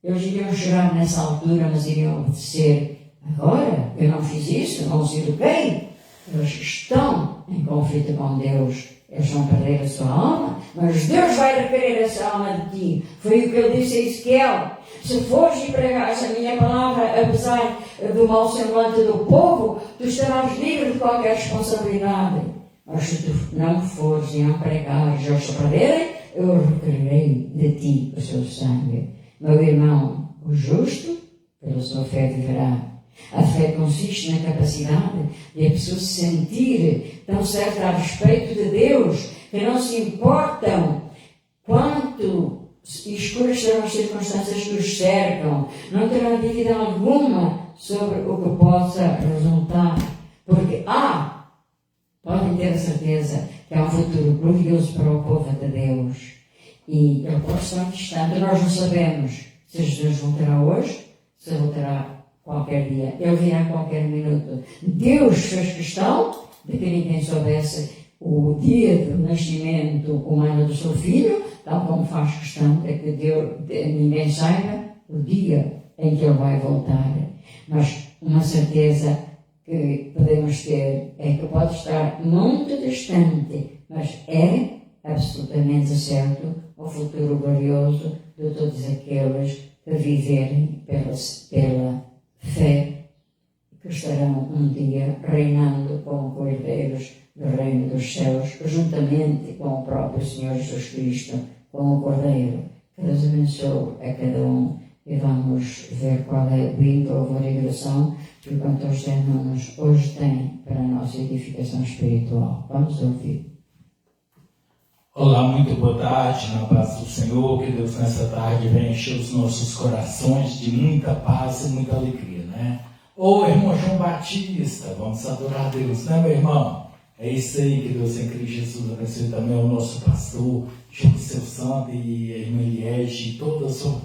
eles iriam chorar nessa altura, mas iriam obedecer. Agora, eu não fiz isso, não os eduquei. Eles estão em conflito com Deus. Eles vão perder a sua alma, mas Deus vai requerer essa alma de ti. Foi o que ele disse a Ezequiel. Se fores e pregares a minha palavra, apesar do mau semblante do povo, tu estarás livre de qualquer responsabilidade. Mas se tu não fores e não pregares aos que perderem, eu requererei de ti o seu sangue. Meu irmão, o justo, pela sua fé viverá. A fé consiste na capacidade de a pessoa se sentir tão certa a respeito de Deus, que não se importam quanto escuras serão as circunstâncias que os cercam, não terá dúvida alguma sobre o que possa resultar, porque podem ter a certeza que há um futuro glorioso para o povo de Deus. E ele pode estar distante. Nós não sabemos se Jesus voltará hoje, se voltará qualquer dia. Ele virá a qualquer minuto. Deus fez questão de que ninguém soubesse o dia do nascimento humano do seu filho, tal como faz questão de que ninguém saiba o dia em que ele vai voltar. Mas uma certeza que podemos ter é que pode estar muito distante, mas é absolutamente certo o futuro glorioso de todos aqueles que viverem pela fé, que estarão um dia reinando como cordeiros do reino dos céus, juntamente com o próprio Senhor Jesus Cristo, como cordeiro. Que Deus abençoe a cada um e vamos ver qual é o hino, louvor e adoração que o cantor José Nunes hoje tem para a nossa edificação espiritual. Vamos ouvir. Olá, muito boa tarde, na paz do Senhor, que Deus nessa tarde venha encher os nossos corações de muita paz e muita alegria, né? Ô irmão João Batista, vamos adorar a Deus, né, meu irmão? É isso aí, que Deus em Cristo Jesus abençoe também o nosso pastor, João Seu Santo e a irmã Eliege, e toda a sua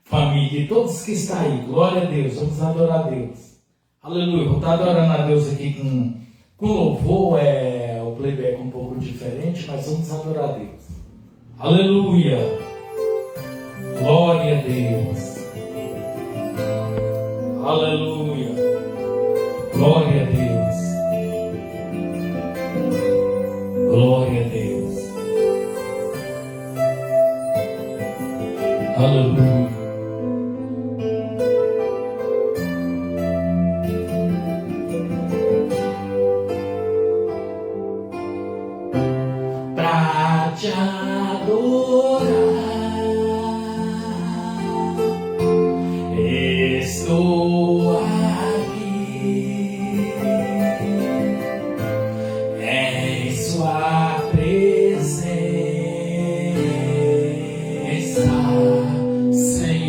família, e todos que estão aí, glória a Deus, vamos adorar a Deus. Aleluia, vou estar adorando a Deus aqui com louvor, o playback um pouco diferente, mas vamos adorar a Deus. Aleluia, glória a Deus. Aleluia, glória a Deus. Glória a Deus. Aleluia. Pra te adorar, estou aqui em sua presença, Senhor.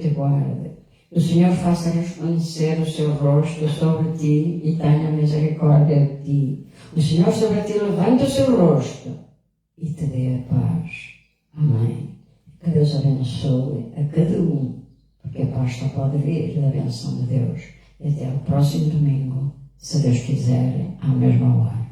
te guarde. O Senhor faça resplandecer o seu rosto sobre ti e tenha misericórdia de ti. O Senhor sobre ti levanta o seu rosto e te dê a paz. Amém. Que Deus abençoe a cada um, porque a paz só pode vir da benção de Deus. E até o próximo domingo, se Deus quiser, à mesma hora.